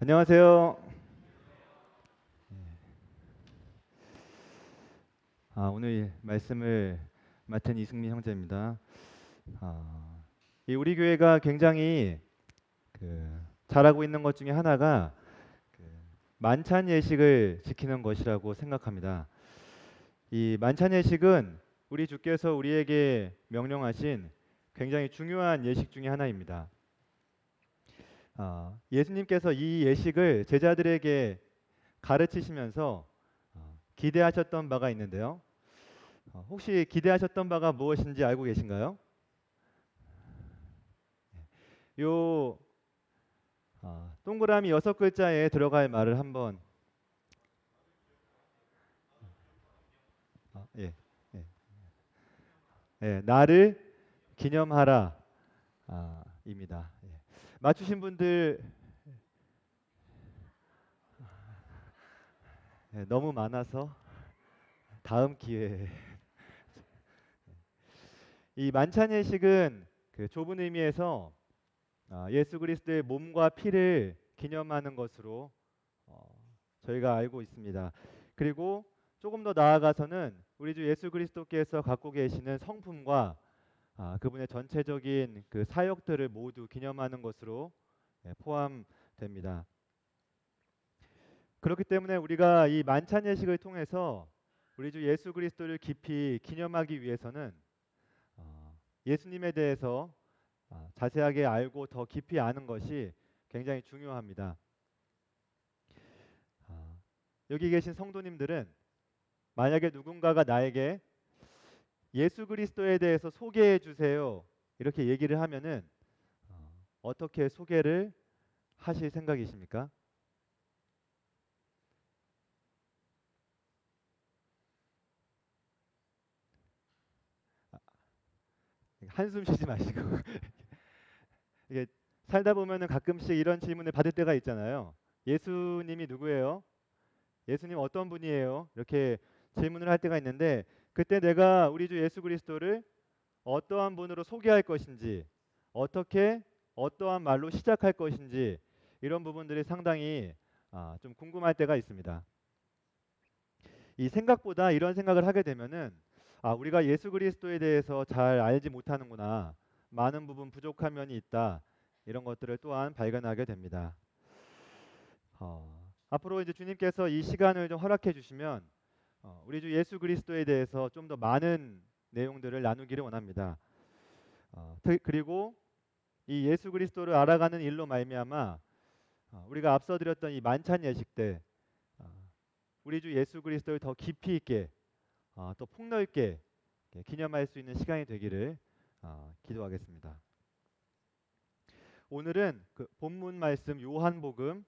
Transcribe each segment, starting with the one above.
안녕하세요. 오늘 말씀을 맡은 이승민 형제입니다. 이 우리 교회가 굉장히 잘하고 있는 것 중에 하나가 그 만찬 예식을 지키는 것이라고 생각합니다. 이 만찬 예식은 우리 주께서 우리에게 명령하신 굉장히 중요한 예식 중에 하나입니다. 예수님께서 이 예식을 제자들에게 가르치시면서 기대하셨던 바가 있는데요. 혹시 기대하셨던 바가 무엇인지 알고 계신가요? 요 동그라미 6글자에 들어갈 말을 한번 예, 예, 예, 나를 기념하라 입니다. 예. 맞추신 분들 너무 많아서 다음 기회에 이 만찬 예식은 그 좁은 의미에서 예수 그리스도의 몸과 피를 기념하는 것으로 저희가 알고 있습니다. 그리고 조금 더 나아가서는 우리 주 예수 그리스도께서 갖고 계시는 성품과 그분의 전체적인 그 사역들을 모두 기념하는 것으로 포함됩니다. 그렇기 때문에 우리가 이 만찬 예식을 통해서 우리 주 예수 그리스도를 깊이 기념하기 위해서는 예수님에 대해서 자세하게 알고 더 깊이 아는 것이 굉장히 중요합니다. 여기 계신 성도님들은 만약에 누군가가 나에게 예수 그리스도에 대해서 소개해 주세요 이렇게 얘기를 하면은 어떻게 소개를 하실 생각이십니까? 한숨 쉬지 마시고 이게 살다 보면은 가끔씩 이런 질문을 받을 때가 있잖아요. 예수님이 누구예요? 예수님 어떤 분이에요? 이렇게 질문을 할 때가 있는데 그때 내가 우리 주 예수 그리스도를 어떠한 분으로 소개할 것인지 어떻게 어떠한 말로 시작할 것인지 이런 부분들이 상당히 좀 궁금할 때가 있습니다. 이 생각보다 이런 생각을 하게 되면은 우리가 예수 그리스도에 대해서 잘 알지 못하는구나. 많은 부분 부족한 면이 있다. 이런 것들을 또한 발견하게 됩니다. 앞으로 이제 주님께서 이 시간을 좀 허락해 주시면 우리 주 예수 그리스도에 대해서 좀 더 많은 내용들을 나누기를 원합니다. 그리고 이 예수 그리스도를 알아가는 일로 말미암아 우리가 앞서 드렸던 이 만찬 예식 때 우리 주 예수 그리스도를 더 깊이 있게 또 폭넓게 기념할 수 있는 시간이 되기를 기도하겠습니다. 오늘은 그 본문 말씀 요한복음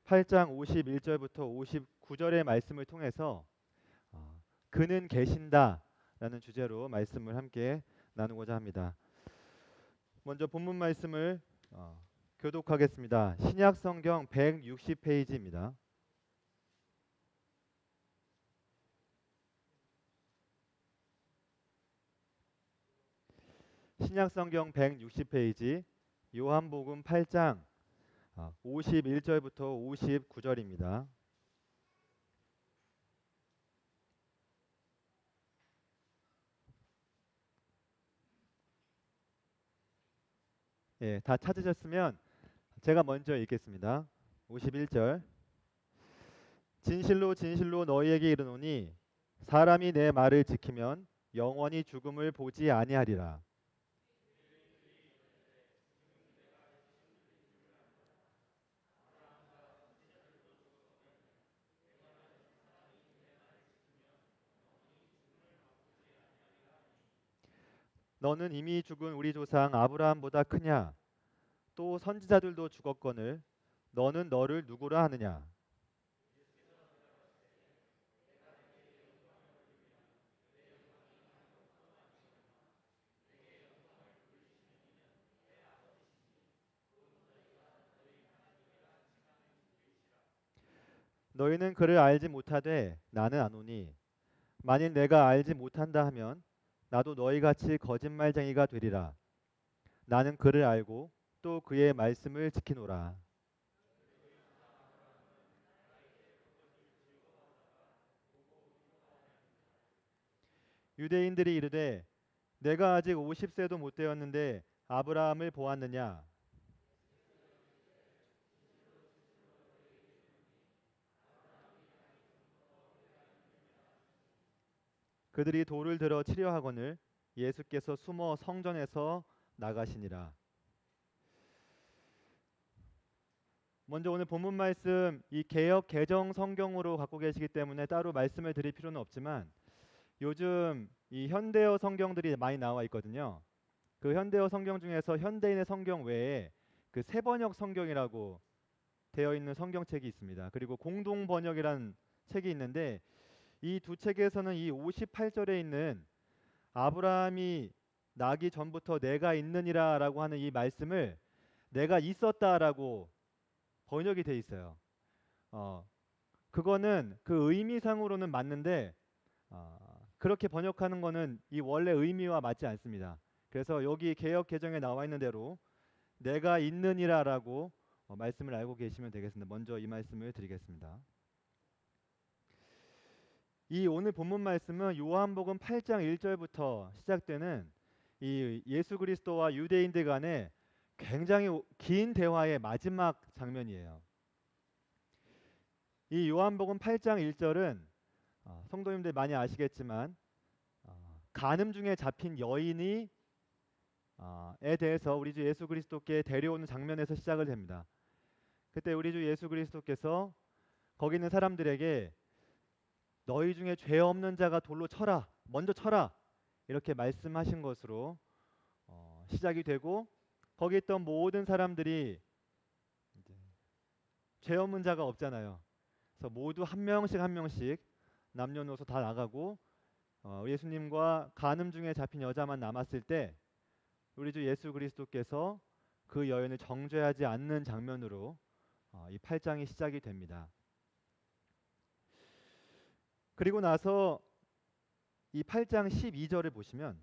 8장 51절부터 59절의 말씀을 통해서 그는 계신다라는 주제로 말씀을 함께 나누고자 합니다. 먼저 본문 말씀을 교독하겠습니다. 신약 성경 160페이지입니다. 신약 성경 160페이지 요한복음 8장 51절부터 59절입니다. 예, 다 찾으셨으면 제가 먼저 읽겠습니다. 51절 진실로 진실로 너희에게 이르노니 사람이 내 말을 지키면 영원히 죽음을 보지 아니하리라. 너는 이미 죽은 우리 조상 아브라함보다 크냐? 또 선지자들도 죽었거늘 너는 너를 누구라 하느냐? 너희는 그를 알지 못하되 나는 아노니 만일 내가 알지 못한다 하면 나도 너희같이 거짓말쟁이가 되리라. 나는 그를 알고 또 그의 말씀을 지키노라. 유대인들이 이르되 내가 아직 50세도 못 되었는데 아브라함을 보았느냐? 그들이 돌을 들어 치려 하거늘 예수께서 숨어 성전에서 나가시니라. 먼저 오늘 본문 말씀 이 개역 개정 성경으로 갖고 계시기 때문에 따로 말씀을 드릴 필요는 없지만 요즘 이 현대어 성경들이 많이 나와 있거든요. 그 현대어 성경 중에서 현대인의 성경 외에 그 새번역 성경이라고 되어 있는 성경책이 있습니다. 그리고 공동 번역이라는 책이 있는데 이 두 책에서는 이 58절에 있는 아브라함이 나기 전부터 내가 있느니라라고 하는 이 말씀을 내가 있었다라고 번역이 돼 있어요. 그거는 그 의미상으로는 맞는데 그렇게 번역하는 거는 이 원래 의미와 맞지 않습니다. 그래서 여기 개역 개정에 나와 있는 대로 내가 있느니라라고 말씀을 알고 계시면 되겠습니다. 먼저 이 말씀을 드리겠습니다. 이 오늘 본문 말씀은 요한복음 8장 1절부터 시작되는 이 예수 그리스도와 유대인들 간의 굉장히 긴 대화의 마지막 장면이에요. 이 요한복음 8장 1절은 성도님들 많이 아시겠지만 간음 중에 잡힌 여인이 에 대해서 우리 주 예수 그리스도께 데려오는 장면에서 시작을 됩니다. 그때 우리 주 예수 그리스도께서 거기 있는 사람들에게 너희 중에 죄 없는 자가 돌로 쳐라, 먼저 쳐라 이렇게 말씀하신 것으로 시작이 되고 거기 있던 모든 사람들이 이제 죄 없는 자가 없잖아요. 그래서 모두 한 명씩 한 명씩 남녀노소 다 나가고 예수님과 간음 중에 잡힌 여자만 남았을 때 우리 주 예수 그리스도께서 그 여인을 정죄하지 않는 장면으로 이 8장이 시작이 됩니다. 그리고 나서 이 8장 12절을 보시면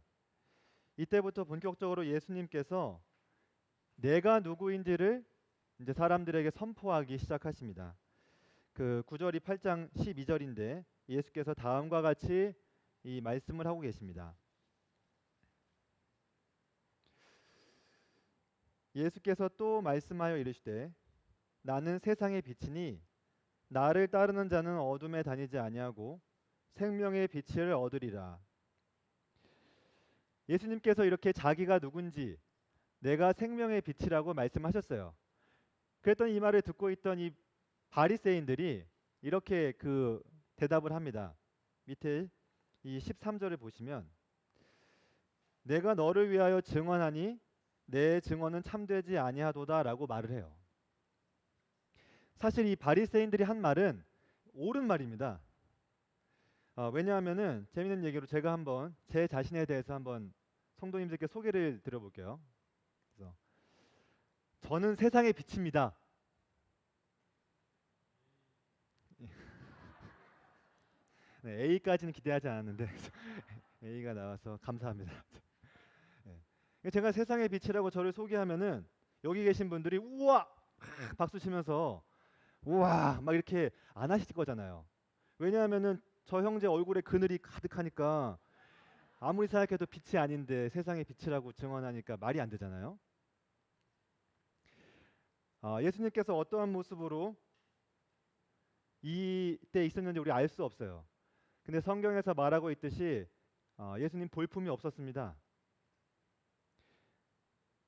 이때부터 본격적으로 예수님께서 내가 누구인지를 이제 사람들에게 선포하기 시작하십니다. 그 9절이 8장 12절인데 예수께서 다음과 같이 이 말씀을 하고 계십니다. 예수께서 또 말씀하여 이르시되 나는 세상의 빛이니 나를 따르는 자는 어둠에 다니지 아니하고 생명의 빛을 얻으리라. 예수님께서 이렇게 자기가 누군지 내가 생명의 빛이라고 말씀하셨어요. 그랬더니 이 말을 듣고 있던 이 바리새인들이 이렇게 그 대답을 합니다. 밑에 이 13절을 보시면 내가 너를 위하여 증언하니 내 증언은 참되지 아니하도다라고 말을 해요. 사실 이 바리새인들이 한 말은 옳은 말입니다. 왜냐하면은 재밌는 얘기로 제가 한번 제 자신에 대해서 한번 성도님들께 소개를 드려볼게요. 그래서 저는 세상의 빛입니다. 네, A까지는 기대하지 않았는데 A가 나와서 감사합니다. 네. 제가 세상의 빛이라고 저를 소개하면은 여기 계신 분들이 우와 박수 치면서 우와 막 이렇게 안 하실 거잖아요. 왜냐하면은 저 형제 얼굴에 그늘이 가득하니까 아무리 생각해도 빛이 아닌데 세상의 빛이라고 증언하니까 말이 안 되잖아요. 예수님께서 어떠한 모습으로 이때 있었는지 우리 알 수 없어요. 근데 성경에서 말하고 있듯이 예수님 볼품이 없었습니다.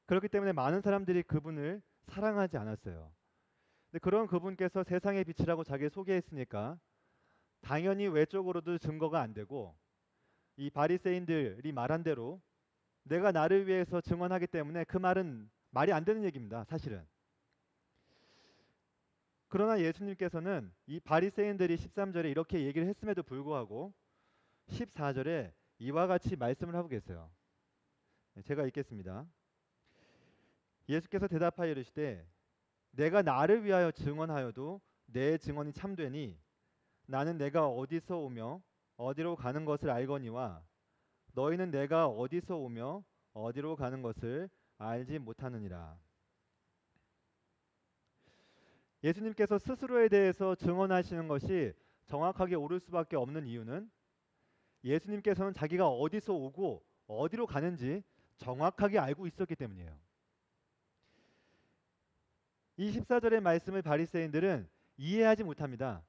그렇기 때문에 많은 사람들이 그분을 사랑하지 않았어요. 근데 그런 그분께서 세상의 빛이라고 자기 소개했으니까 당연히 외적으로도 증거가 안 되고 이 바리새인들이 말한 대로 내가 나를 위해서 증언하기 때문에 그 말은 말이 안 되는 얘기입니다. 사실은. 그러나 예수님께서는 이 바리새인들이 13절에 이렇게 얘기를 했음에도 불구하고 14절에 이와 같이 말씀을 하고 계세요. 제가 읽겠습니다. 예수께서 대답하여 이르시되 내가 나를 위하여 증언하여도 내 증언이 참되니 나는 내가 어디서 오며 어디로 가는 것을 알거니와 너희는 내가 어디서 오며 어디로 가는 것을 알지 못하느니라. 예수님께서 스스로에 대해서 증언하시는 것이 정확하게 옳을 수밖에 없는 이유는 예수님께서는 자기가 어디서 오고 어디로 가는지 정확하게 알고 있었기 때문이에요. 이 14절의 말씀을 바리새인들은 이해하지 못합니다.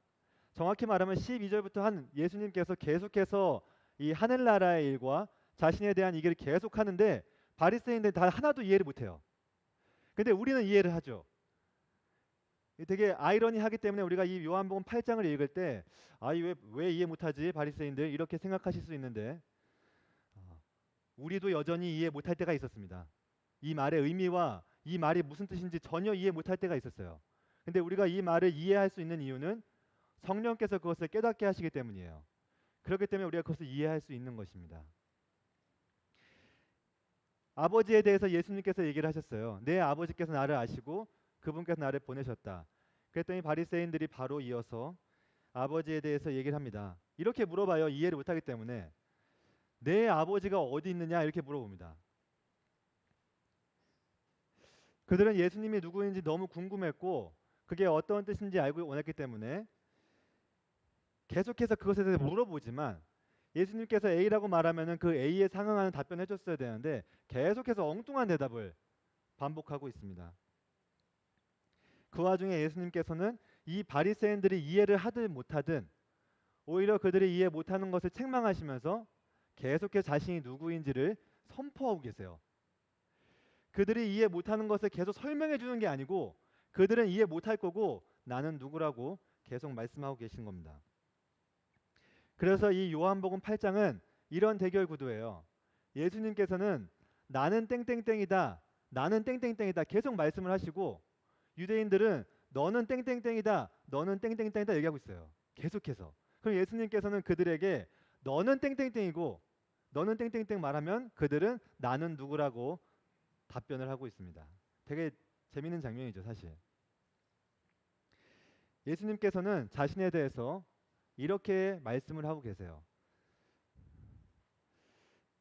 정확히 말하면 12절부터 한 예수님께서 계속해서 이 하늘나라의 일과 자신에 대한 얘기를 계속 하는데 바리새인들 다 하나도 이해를 못해요. 근데 우리는 이해를 하죠. 되게 아이러니하기 때문에 우리가 이 요한복음 8장을 읽을 때 왜 이해 못하지 바리새인들 이렇게 생각하실 수 있는데 우리도 여전히 이해 못할 때가 있었습니다. 이 말의 의미와 이 말이 무슨 뜻인지 전혀 이해 못할 때가 있었어요. 근데 우리가 이 말을 이해할 수 있는 이유는 성령께서 그것을 깨닫게 하시기 때문이에요. 그렇기 때문에 우리가 그것을 이해할 수 있는 것입니다. 아버지에 대해서 예수님께서 얘기를 하셨어요. 내 아버지께서 나를 아시고 그분께서 나를 보내셨다. 그랬더니 바리새인들이 바로 이어서 아버지에 대해서 얘기를 합니다. 이렇게 물어봐요. 이해를 못하기 때문에. 내 아버지가 어디 있느냐 이렇게 물어봅니다. 그들은 예수님이 누구인지 너무 궁금했고 그게 어떤 뜻인지 알고 원했기 때문에 계속해서 그것에 대해서 물어보지만 예수님께서 A라고 말하면은 그 A에 상응하는 답변을 해줬어야 되는데 계속해서 엉뚱한 대답을 반복하고 있습니다. 그 와중에 예수님께서는 이 바리새인들이 이해를 하든 못하든 오히려 그들이 이해 못하는 것을 책망하시면서 계속해서 자신이 누구인지를 선포하고 계세요. 그들이 이해 못하는 것을 계속 설명해 주는 게 아니고 그들은 이해 못할 거고 나는 누구라고 계속 말씀하고 계신 겁니다. 그래서 이 요한복음 8장은 이런 대결 구도예요. 예수님께서는 나는 땡땡땡이다, 나는 땡땡땡이다 계속 말씀을 하시고 유대인들은 너는 땡땡땡이다, 너는 땡땡땡이다 얘기하고 있어요. 계속해서. 그럼 예수님께서는 그들에게 너는 땡땡땡이고 너는 땡땡땡 말하면 그들은 나는 누구라고 답변을 하고 있습니다. 되게 재밌는 장면이죠, 사실. 예수님께서는 자신에 대해서 이렇게 말씀을 하고 계세요.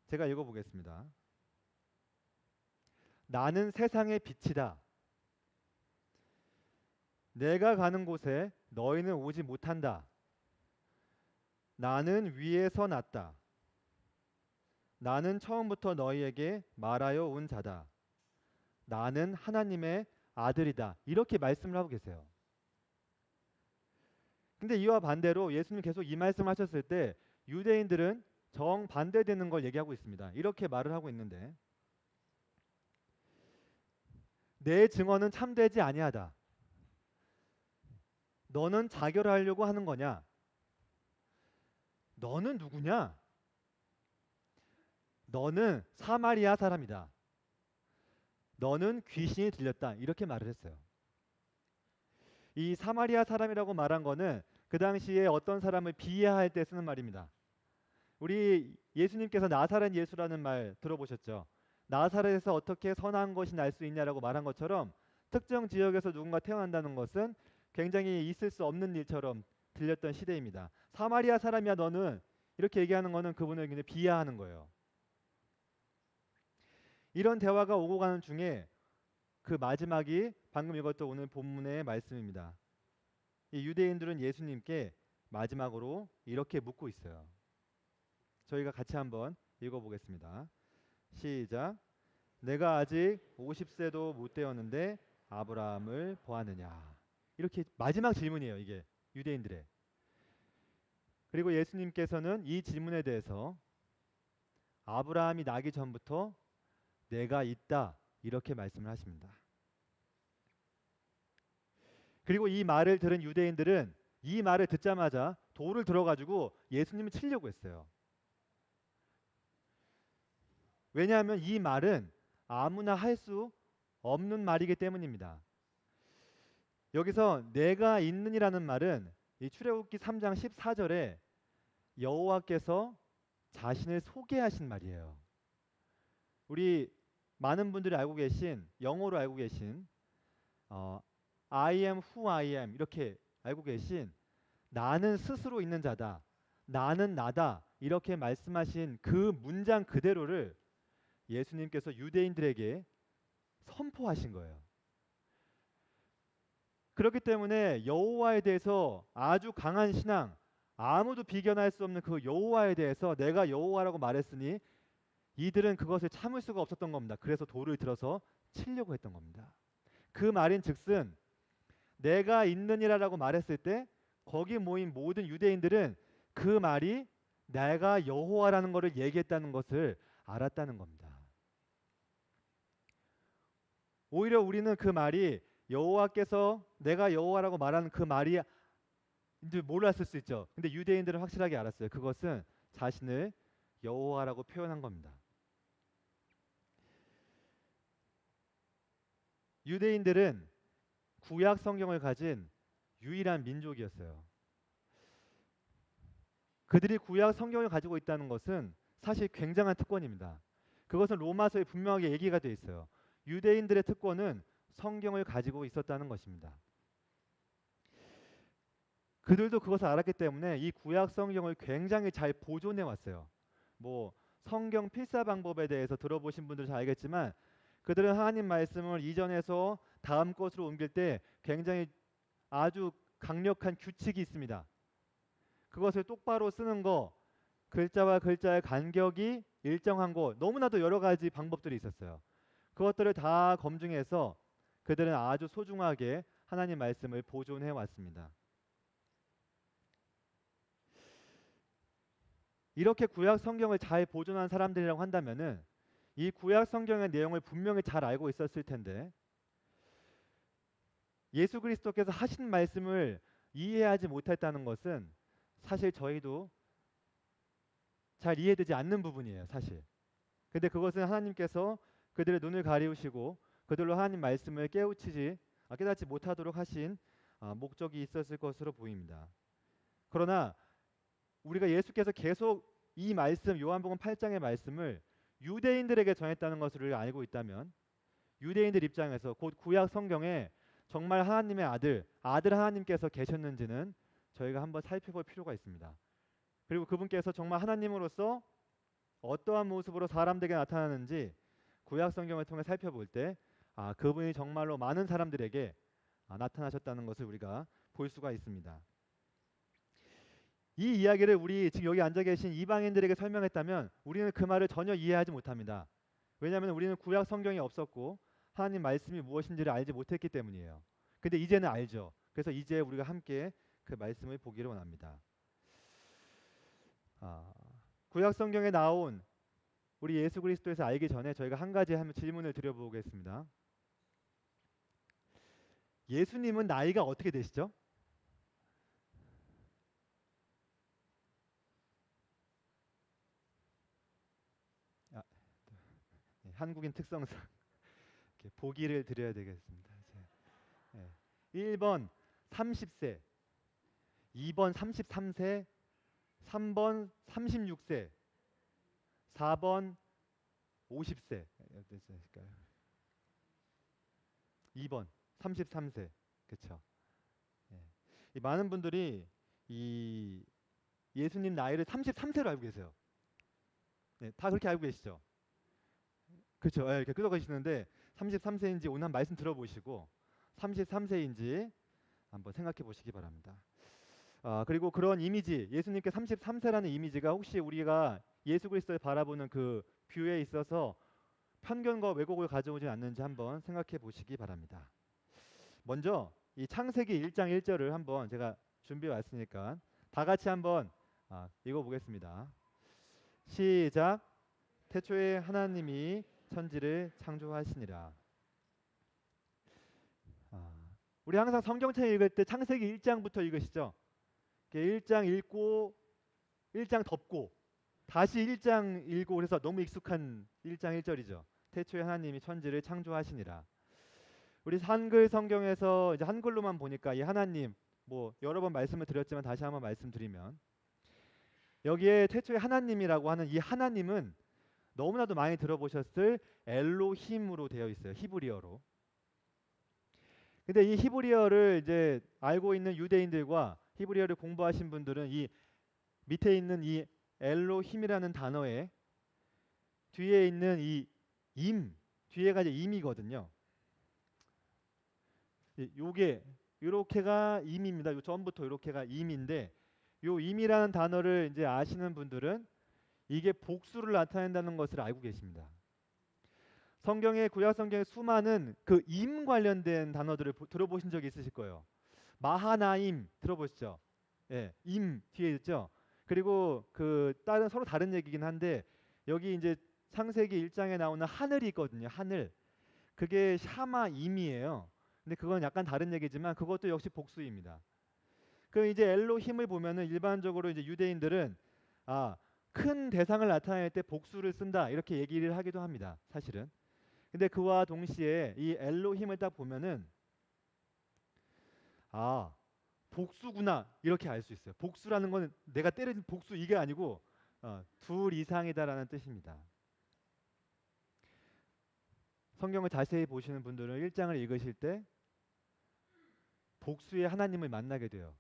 제가 읽어보겠습니다. 나는 세상의 빛이다. 내가 가는 곳에 너희는 오지 못한다. 나는 위에서 났다. 나는 처음부터 너희에게 말하여 온 자다. 나는 하나님의 아들이다. 이렇게 말씀을 하고 계세요. 근데 이와 반대로 예수님 계속 이 말씀을 하셨을 때 유대인들은 정반대되는 걸 얘기하고 있습니다. 이렇게 말을 하고 있는데 내 증언은 참되지 아니하다. 너는 자결하려고 하는 거냐? 너는 누구냐? 너는 사마리아 사람이다. 너는 귀신이 들렸다. 이렇게 말을 했어요. 이 사마리아 사람이라고 말한 거는 그 당시에 어떤 사람을 비하할 때 쓰는 말입니다. 우리 예수님께서 나사렛 예수라는 말 들어보셨죠? 나사렛에서 어떻게 선한 것이 날 수 있냐라고 말한 것처럼 특정 지역에서 누군가 태어난다는 것은 굉장히 있을 수 없는 일처럼 들렸던 시대입니다. 사마리아 사람이야 너는 이렇게 얘기하는 거는 그분을 그냥 비하하는 거예요. 이런 대화가 오고 가는 중에 그 마지막이 방금 읽었던 오늘 본문의 말씀입니다. 이 유대인들은 예수님께 마지막으로 이렇게 묻고 있어요. 저희가 같이 한번 읽어보겠습니다. 시작. 내가 아직 50세도 못 되었는데 아브라함을 보았느냐. 이렇게 마지막 질문이에요. 이게 유대인들의. 그리고 예수님께서는 이 질문에 대해서 아브라함이 나기 전부터 내가 있다. 이렇게 말씀을 하십니다. 그리고 이 말을 들은 유대인들은 이 말을 듣자마자 돌을 들어가지고 예수님을 치려고 했어요. 왜냐하면 이 말은 아무나 할 수 없는 말이기 때문입니다. 여기서 내가 있는이라는 말은 이 출애굽기 3장 14절에 여호와께서 자신을 소개하신 말이에요. 우리 많은 분들이 알고 계신 영어로 알고 계신 I am who I am 이렇게 알고 계신 나는 스스로 있는 자다. 나는 나다. 이렇게 말씀하신 그 문장 그대로를 예수님께서 유대인들에게 선포하신 거예요. 그렇기 때문에 여호와에 대해서 아주 강한 신앙, 아무도 비견할 수 없는 그 여호와에 대해서 내가 여호와라고 말했으니 이들은 그것을 참을 수가 없었던 겁니다. 그래서 돌을 들어서 치려고 했던 겁니다. 그 말인즉슨 내가 있느니라라고 말했을 때 거기 모인 모든 유대인들은 그 말이 내가 여호와라는 것을 얘기했다는 것을 알았다는 겁니다. 오히려 우리는 그 말이 여호와께서 내가 여호와라고 말하는 그 말이 이제 몰랐을 수 있죠. 근데 유대인들은 확실하게 알았어요. 그것은 자신을 여호와라고 표현한 겁니다. 유대인들은 구약 성경을 가진 유일한 민족이었어요. 그들이 구약 성경을 가지고 있다는 것은 사실 굉장한 특권입니다. 그것은 로마서에 분명하게 얘기가 되어 있어요. 유대인들의 특권은 성경을 가지고 있었다는 것입니다. 그들도 그것을 알았기 때문에 이 구약 성경을 굉장히 잘 보존해 왔어요. 뭐 성경 필사 방법에 대해서 들어보신 분들은 잘 알겠지만 그들은 하나님 말씀을 이전에서 다음 것으로 옮길 때 굉장히 아주 강력한 규칙이 있습니다. 그것을 똑바로 쓰는 거, 글자와 글자의 간격이 일정한 거, 너무나도 여러 가지 방법들이 있었어요. 그것들을 다 검증해서 그들은 아주 소중하게 하나님 말씀을 보존해 왔습니다. 이렇게 구약 성경을 잘 보존한 사람들이라고 한다면은 이 구약 성경의 내용을 분명히 잘 알고 있었을 텐데 예수 그리스도께서 하신 말씀을 이해하지 못했다는 것은 사실 저희도 잘 이해되지 않는 부분이에요, 사실. 근데 그것은 하나님께서 그들의 눈을 가리우시고 그들로 하나님 말씀을 깨닫지 못하도록 하신 목적이 있었을 것으로 보입니다. 그러나 우리가 예수께서 계속 이 말씀 요한복음 8장의 말씀을 유대인들에게 전했다는 것을 우리가 알고 있다면 유대인들 입장에서 곧 구약 성경에 정말 하나님의 아들 하나님께서 계셨는지는 저희가 한번 살펴볼 필요가 있습니다. 그리고 그분께서 정말 하나님으로서 어떠한 모습으로 사람들에게 나타나는지 구약 성경을 통해 살펴볼 때 그분이 정말로 많은 사람들에게 나타나셨다는 것을 우리가 볼 수가 있습니다. 이 이야기를 우리 지금 여기 앉아 계신 이방인들에게 설명했다면 우리는 그 말을 전혀 이해하지 못합니다. 왜냐하면 우리는 구약 성경이 없었고 하나님 말씀이 무엇인지를 알지 못했기 때문이에요. 근데 이제는 알죠. 그래서 이제 우리가 함께 그 말씀을 보기를 원합니다. 구약 성경에 나온 우리 예수 그리스도에서 알기 전에 저희가 한 가지 한번 질문을 드려보겠습니다. 예수님은 나이가 어떻게 되시죠? 한국인 특성상 이렇게 보기를 드려야 되겠습니다. 1번 30세, 2번 33세, 3번 36세, 4번 50세. 2번 33세. 그렇죠. 이 많은 분들이 이 예수님 나이를 33세로 알고 계세요. 다 그렇게 알고 계시죠? 그렇죠. 이렇게 끄덕이시는데 33세인지 오늘 한 말씀 들어보시고 33세인지 한번 생각해 보시기 바랍니다. 그리고 그런 이미지, 예수님께 33세라는 이미지가 혹시 우리가 예수 그리스도를 바라보는 그 뷰에 있어서 편견과 왜곡을 가져오지 않는지 한번 생각해 보시기 바랍니다. 먼저 이 창세기 1장 1절을 한번 제가 준비해 왔으니까 다 같이 한번 읽어보겠습니다. 시작. 태초에 하나님이 천지를 창조하시니라. 우리 항상 성경책 읽을 때 창세기 1장부터 읽으시죠. 1장 읽고 1장 덮고 다시 1장 읽고 그래서 너무 익숙한 1장 1절이죠. 태초에 하나님이 천지를 창조하시니라. 우리 한글 성경에서 이제 한글로만 보니까 이 하나님 뭐 여러 번 말씀을 드렸지만 다시 한번 말씀드리면 여기에 태초에 하나님이라고 하는 이 하나님은 너무나도 많이 들어보셨을 엘로힘으로 되어 있어요. 히브리어로. 근데 이 히브리어를 이제 알고 있는 유대인들과 히브리어를 공부하신 분들은 이 밑에 있는 이 엘로힘이라는 단어에 뒤에 있는 이 뒤에가 이제 임이거든요. 요게 요렇게가 임입니다. 요 전부터 요렇게가 임인데 요 임이라는 단어를 이제 아시는 분들은 이게 복수를 나타낸다는 것을 알고 계십니다. 성경의 구약 성경의 수많은 그 임 관련된 단어들을 들어보신 적이 있으실 거예요. 마하나임 들어보시죠? 예, 임 뒤에 있죠. 그리고 그 다른 서로 다른 얘기긴 한데 여기 이제 창세기 1장에 나오는 하늘이 있거든요. 하늘. 그게 샤마임이에요. 근데 그건 약간 다른 얘기지만 그것도 역시 복수입니다. 그 이제 엘로힘을 보면은 일반적으로 이제 유대인들은 큰 대상을 나타낼 때 복수를 쓴다 이렇게 얘기를 하기도 합니다. 사실은. 근데 그와 동시에 이 엘로힘을 딱 보면은 복수구나 이렇게 알 수 있어요. 복수라는 건 내가 때린 복수 이게 아니고 둘 이상이다라는 뜻입니다. 성경을 자세히 보시는 분들은 1장을 읽으실 때 복수의 하나님을 만나게 돼요.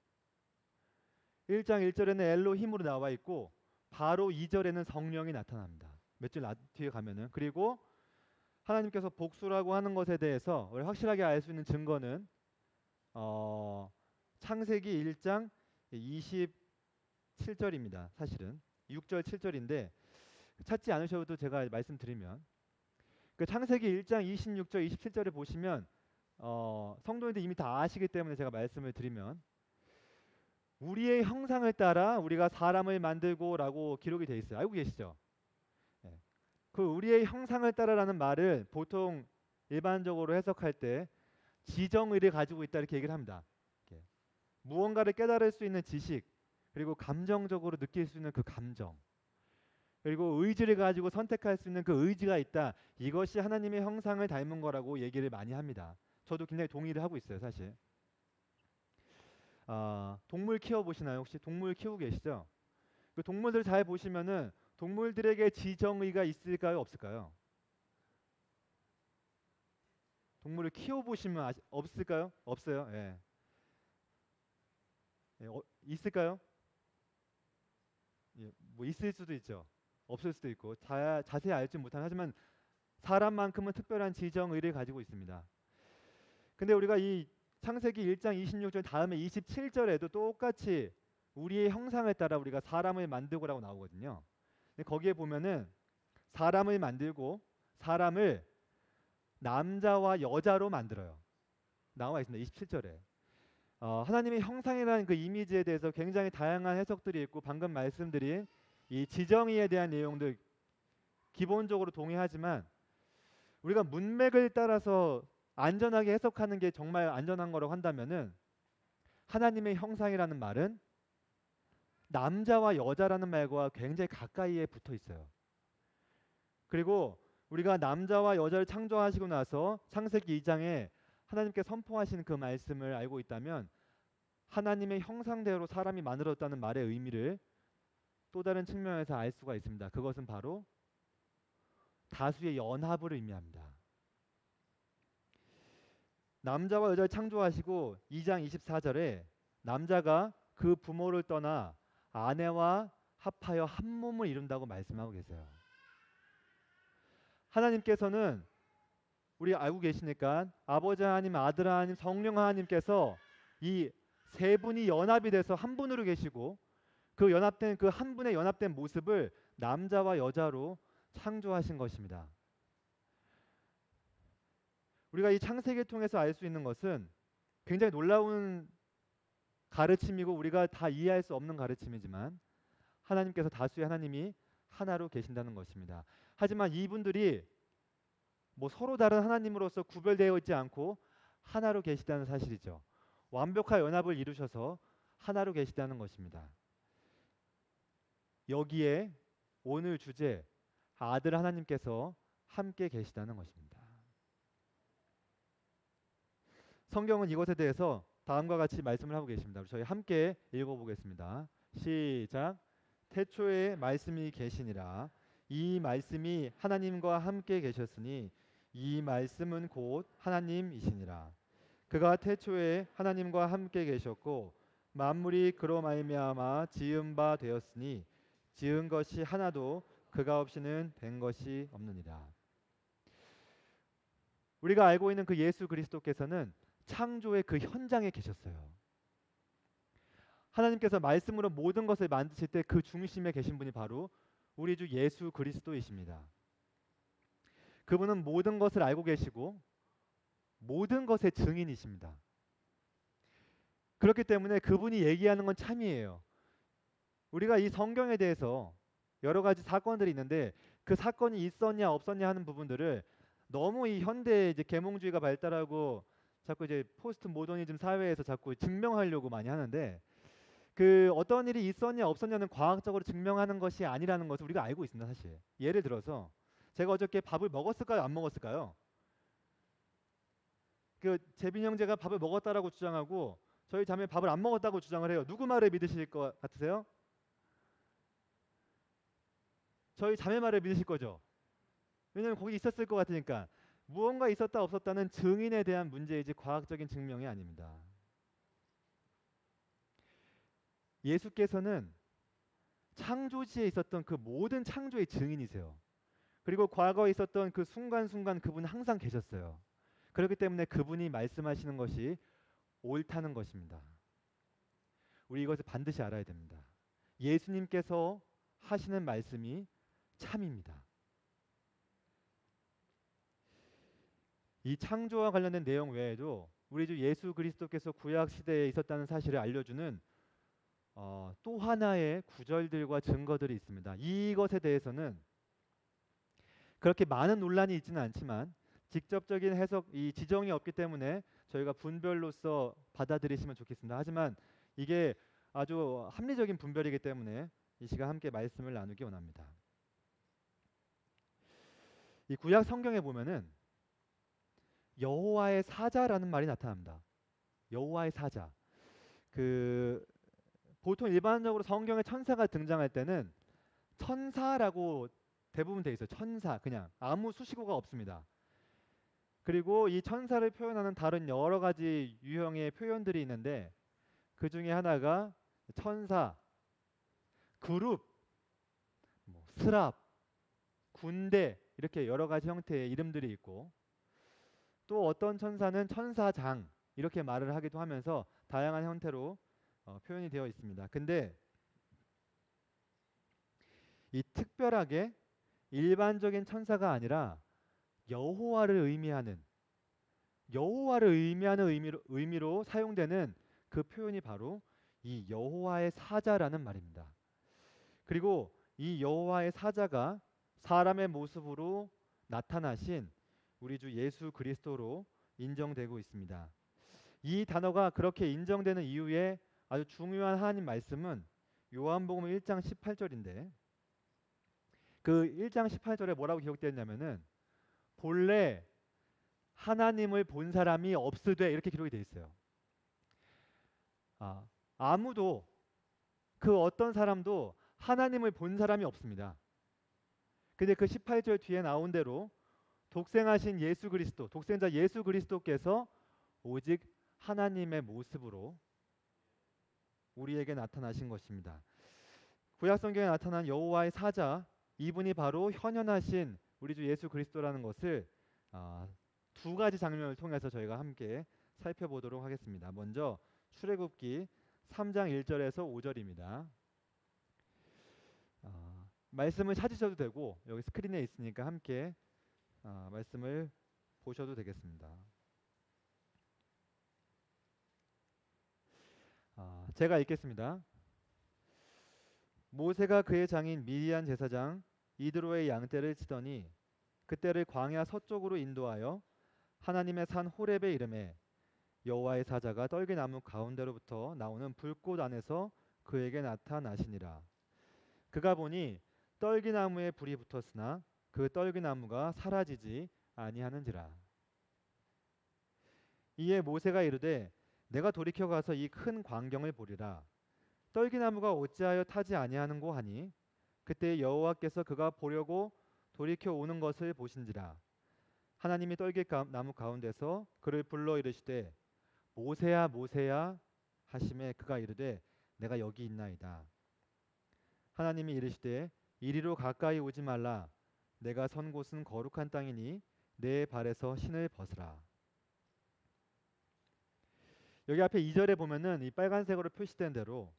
1장 1절에는 엘로힘으로 나와 있고 바로 2절에는 성령이 나타납니다. 몇 절 뒤에 가면은. 그리고 하나님께서 복수라고 하는 것에 대해서 확실하게 알 수 있는 증거는 창세기 1장 27절입니다. 사실은 6절 7절인데 찾지 않으셔도 제가 말씀드리면 그 창세기 1장 26절 27절에 보시면 성도님들 이미 다 아시기 때문에 제가 말씀을 드리면 우리의 형상을 따라 우리가 사람을 만들고라고 기록이 돼 있어요. 알고 계시죠? 네. 그 우리의 형상을 따라라는 말을 보통 일반적으로 해석할 때 지정의를 가지고 있다 이렇게 얘기를 합니다. 이렇게. 무언가를 깨달을 수 있는 지식 그리고 감정적으로 느낄 수 있는 그 감정 그리고 의지를 가지고 선택할 수 있는 그 의지가 있다. 이것이 하나님의 형상을 닮은 거라고 얘기를 많이 합니다. 저도 굉장히 동의를 하고 있어요. 사실. 동물 키워보시나요? 혹시 동물 키우고 계시죠? 그 동물들 잘 보시면은 동물들에게 지정의가 있을까요? 없을까요? 동물을 키워보시면 없을까요? 없어요. 예. 예, 있을까요? 예, 뭐 있을 수도 있죠. 없을 수도 있고 자세히 알지 못하는 하지만 사람만큼은 특별한 지정의를 가지고 있습니다. 근데 우리가 이 창세기 1장 26절 다음에 27절에도 똑같이 우리의 형상을 따라 우리가 사람을 만들고라고 나오거든요. 근데 거기에 보면은 사람을 만들고 사람을 남자와 여자로 만들어요. 나와 있습니다. 27절에. 하나님의 형상이라는 그 이미지에 대해서 굉장히 다양한 해석들이 있고 방금 말씀드린 이 지정의에 대한 내용들 기본적으로 동의하지만 우리가 문맥을 따라서 안전하게 해석하는 게 정말 안전한 거라고 한다면은 하나님의 형상이라는 말은 남자와 여자라는 말과 굉장히 가까이에 붙어 있어요. 그리고 우리가 남자와 여자를 창조하시고 나서 창세기 2장에 하나님께 선포하신 그 말씀을 알고 있다면 하나님의 형상대로 사람이 만들었다는 말의 의미를 또 다른 측면에서 알 수가 있습니다. 그것은 바로 다수의 연합을 의미합니다. 남자와 여자를 창조하시고 2장 24절에 남자가 그 부모를 떠나 아내와 합하여 한 몸을 이룬다고 말씀하고 계세요. 하나님께서는 우리 알고 계시니까 아버지 하나님, 아들 하나님, 성령 하나님께서 이 세 분이 연합이 돼서 한 분으로 계시고 그 연합된 그 한 분의 연합된 모습을 남자와 여자로 창조하신 것입니다. 우리가 이 창세기를 통해서 알 수 있는 것은 굉장히 놀라운 가르침이고 우리가 다 이해할 수 없는 가르침이지만 하나님께서 다수의 하나님이 하나로 계신다는 것입니다. 하지만 이분들이 뭐 서로 다른 하나님으로서 구별되어 있지 않고 하나로 계시다는 사실이죠. 완벽한 연합을 이루셔서 하나로 계시다는 것입니다. 여기에 오늘 주제 아들 하나님께서 함께 계시다는 것입니다. 성경은 이것에 대해서 다음과 같이 말씀을 하고 계십니다. 저희 함께 읽어보겠습니다. 시작. 태초에 말씀이 계시니라. 이 말씀이 하나님과 함께 계셨으니 이 말씀은 곧 하나님이시니라. 그가 태초에 하나님과 함께 계셨고 만물이 그로 말미암아 지은 바 되었으니 지은 것이 하나도 그가 없이는 된 것이 없느니라. 우리가 알고 있는 그 예수 그리스도께서는 창조의 그 현장에 계셨어요. 하나님께서 말씀으로 모든 것을 만드실 때 그 중심에 계신 분이 바로 우리 주 예수 그리스도이십니다. 그분은 모든 것을 알고 계시고 모든 것의 증인이십니다. 그렇기 때문에 그분이 얘기하는 건 참이에요. 우리가 이 성경에 대해서 여러 가지 사건들이 있는데 그 사건이 있었냐 없었냐 하는 부분들을 너무 이 현대 이제 계몽주의가 발달하고 자꾸 이제 포스트 모더니즘 사회에서 자꾸 증명하려고 많이 하는데 그 어떤 일이 있었냐 없었냐는 과학적으로 증명하는 것이 아니라는 것을 우리가 알고 있습니다, 사실. 예를 들어서 제가 어저께 밥을 먹었을까요, 안 먹었을까요? 그 재빈 형제가 밥을 먹었다라고 주장하고 저희 자매 밥을 안 먹었다고 주장을 해요. 누구 말을 믿으실 것 같으세요? 저희 자매 말을 믿으실 거죠? 왜냐면 거기 있었을 것 같으니까. 무언가 있었다 없었다는 증인에 대한 문제이지 과학적인 증명이 아닙니다. 예수께서는 창조지에 있었던 그 모든 창조의 증인이세요. 그리고 과거에 있었던 그 순간순간 그분은 항상 계셨어요. 그렇기 때문에 그분이 말씀하시는 것이 옳다는 것입니다. 우리 이것을 반드시 알아야 됩니다. 예수님께서 하시는 말씀이 참입니다. 이 창조와 관련된 내용 외에도 우리 주 예수 그리스도께서 구약 시대에 있었다는 사실을 알려주는 또 하나의 구절들과 증거들이 있습니다. 이것에 대해서는 그렇게 많은 논란이 있지는 않지만 직접적인 해석, 이 지정이 없기 때문에 저희가 분별로서 받아들이시면 좋겠습니다. 하지만 이게 아주 합리적인 분별이기 때문에 이 시간 함께 말씀을 나누기 원합니다. 이 구약 성경에 보면은 여호와의 사자라는 말이 나타납니다. 여호와의 사자. 그 보통 일반적으로 성경에 천사가 등장할 때는 천사라고 대부분 돼 있어요. 천사 그냥 아무 수식어가 없습니다. 그리고 이 천사를 표현하는 다른 여러 가지 유형의 표현들이 있는데 그 중에 하나가 천사, 그룹, 스랍, 군대 이렇게 여러 가지 형태의 이름들이 있고 또 어떤 천사는 천사장 이렇게 말을 하기도 하면서 다양한 형태로 표현이 되어 있습니다. 근데 이 특별하게 일반적인 천사가 아니라 여호와를 의미하는 의미로 사용되는 그 표현이 바로 이 여호와의 사자라는 말입니다. 그리고 이 여호와의 사자가 사람의 모습으로 나타나신 우리 주 예수 그리스도로 인정되고 있습니다. 이 단어가 그렇게 인정되는 이유에 아주 중요한 하나님 말씀은 요한복음 1장 18절인데 그 1장 18절에 뭐라고 기록되어 있냐면은 본래 하나님을 본 사람이 없으되 이렇게 기록이 되어 있어요. 아무도 그 어떤 사람도 하나님을 본 사람이 없습니다. 근데 그 18절 뒤에 나온 대로 독생하신 예수 그리스도, 독생자 예수 그리스도께서 오직 하나님의 모습으로 우리에게 나타나신 것입니다. 구약 성경에 나타난 여호와의 사자, 이분이 바로 현현하신 우리 주 예수 그리스도라는 것을 두 가지 장면을 통해서 저희가 함께 살펴보도록 하겠습니다. 먼저 출애굽기 3장 1절에서 5절입니다. 말씀을 찾으셔도 되고 여기 스크린에 있으니까 함께 말씀을 보셔도 되겠습니다. 제가 읽겠습니다. 모세가 그의 장인 미디안 제사장 이드로의 양떼를 치더니 그때를 광야 서쪽으로 인도하여 하나님의 산 호렙에 이르매 여호와의 사자가 떨기나무 가운데로부터 나오는 불꽃 안에서 그에게 나타나시니라. 그가 보니 떨기나무에 불이 붙었으나 그 떨기나무가 사라지지 아니하는지라. 이에 모세가 이르되 내가 돌이켜 가서 이 큰 광경을 보리라. 떨기나무가 어찌하여 타지 아니하는고 하니 그때 여호와께서 그가 보려고 돌이켜 오는 것을 보신지라. 하나님이 떨기나무 가운데서 그를 불러 이르시되 모세야 모세야 하심에 그가 이르되 내가 여기 있나이다. 하나님이 이르시되 이리로 가까이 오지 말라. 내가 선 곳은 거룩한 땅이니 내 발에서 신을 벗으라. 여기 앞에 2절에 보면은 이 빨간색으로 표시된 대로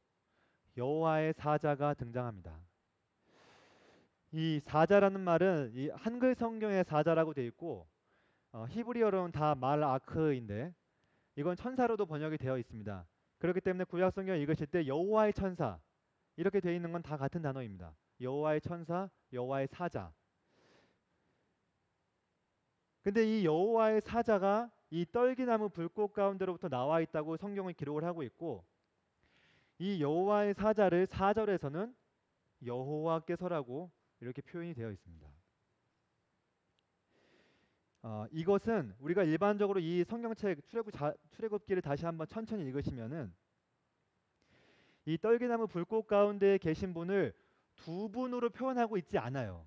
여호와의 사자가 등장합니다. 이 사자라는 말은 이 한글 성경에 사자라고 되어 있고 히브리어로는 다 말아크인데 이건 천사로도 번역이 되어 있습니다. 그렇기 때문에 구약 성경 읽으실 때 여호와의 천사 이렇게 되어 있는 건 다 같은 단어입니다. 여호와의 천사, 여호와의 사자. 근데 이 여호와의 사자가 이 떨기나무 불꽃 가운데로부터 나와 있다고 성경은 기록을 하고 있고 이 여호와의 사자를 4절에서는 여호와께서라고 이렇게 표현이 되어 있습니다. 이것은 우리가 일반적으로 이 성경책 출애굽기를 다시 한번 천천히 읽으시면은 이 떨기나무 불꽃 가운데 계신 분을 두 분으로 표현하고 있지 않아요.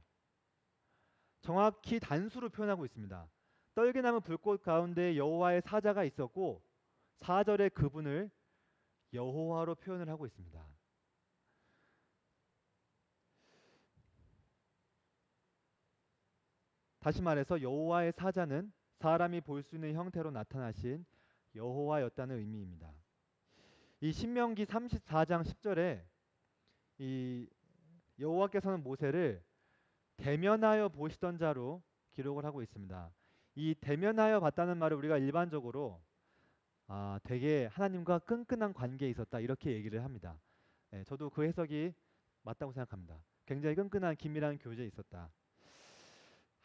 정확히 단수로 표현하고 있습니다. 떨기나무 불꽃 가운데 여호와의 사자가 있었고 4절에 그분을 여호와로 표현을 하고 있습니다. 다시 말해서 여호와의 사자는 사람이 볼 수 있는 형태로 나타나신 여호와였다는 의미입니다. 이 신명기 34장 10절에 이 여호와께서는 모세를 대면하여 보시던 자로 기록을 하고 있습니다. 이 대면하여 봤다는 말을 우리가 일반적으로 되게 하나님과 끈끈한 관계에 있었다 이렇게 얘기를 합니다. 저도 그 해석이 맞다고 생각합니다. 굉장히 끈끈한 긴밀한 교제에 있었다.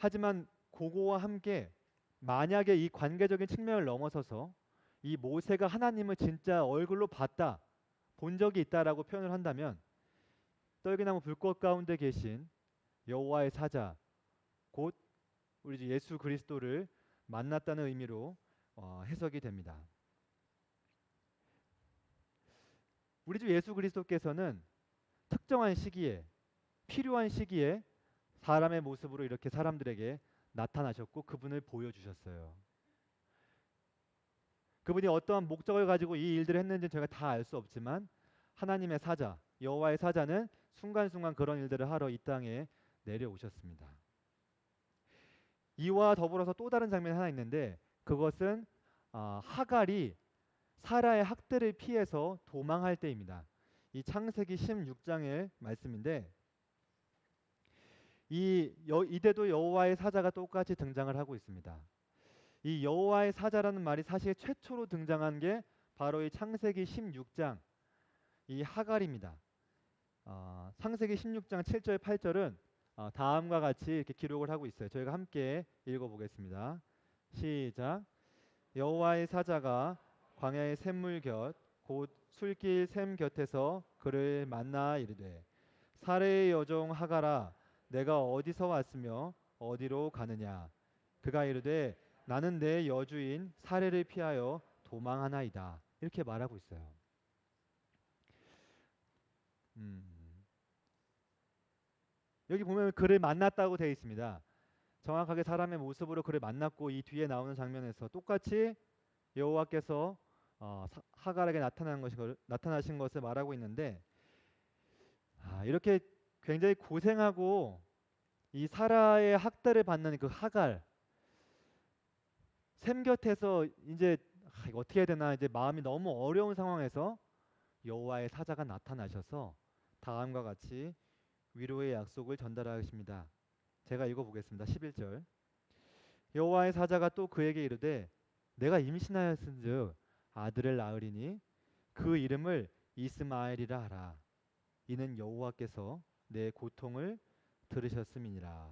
하지만 그거와 함께 만약에 이 관계적인 측면을 넘어서서 이 모세가 하나님을 진짜 얼굴로 봤다, 본 적이 있다라고 표현을 한다면 떨기나무 불꽃 가운데 계신 여호와의 사자, 곧 우리 주 예수 그리스도를 만났다는 의미로 해석이 됩니다. 우리 주 예수 그리스도께서는 특정한 시기에, 필요한 시기에 사람의 모습으로 이렇게 사람들에게 나타나셨고 그분을 보여주셨어요. 그분이 어떠한 목적을 가지고 이 일들을 했는지 저희가 다 알 수 없지만 하나님의 사자, 여호와의 사자는 순간순간 그런 일들을 하러 이 땅에 내려오셨습니다. 이와 더불어서 또 다른 장면이 하나 있는데 그것은 하갈이 사라의 학대를 피해서 도망할 때입니다. 이 창세기 16장의 말씀인데 이때도 여호와의 사자가 똑같이 등장을 하고 있습니다. 이 여호와의 사자라는 말이 사실 최초로 등장한 게 바로 이 창세기 16장 이 하갈입니다. 창세기 16장 7절 8절은 다음과 같이 이렇게 기록을 하고 있어요. 저희가 함께 읽어보겠습니다. 시작. 여호와의 사자가 광야의 샘물 곁 곧 술길 샘 곁에서 그를 만나 이르되 사레의 여종 하갈아 내가 어디서 왔으며 어디로 가느냐. 그가 이르되 나는 내 여주인 사레를 피하여 도망하나이다. 이렇게 말하고 있어요. 여기 보면 그를 만났다고 되어 있습니다. 정확하게 사람의 모습으로 그를 만났고 이 뒤에 나오는 장면에서 똑같이 여호와께서 하갈에게 나타나신 것을 말하고 있는데 이렇게 굉장히 고생하고 이 사라의 학대를 받는 그 하갈 샘 곁에서 이제 이거 어떻게 해야 되나 이제 마음이 너무 어려운 상황에서 여호와의 사자가 나타나셔서 다음과 같이 위로의 약속을 전달하십니다. 제가 읽어보겠습니다. 11절. 여호와의 사자가 또 그에게 이르되 내가 임신하였은즉 아들을 낳으리니 그 이름을 이스마엘이라 하라. 이는 여호와께서 내 고통을 들으셨음이니라.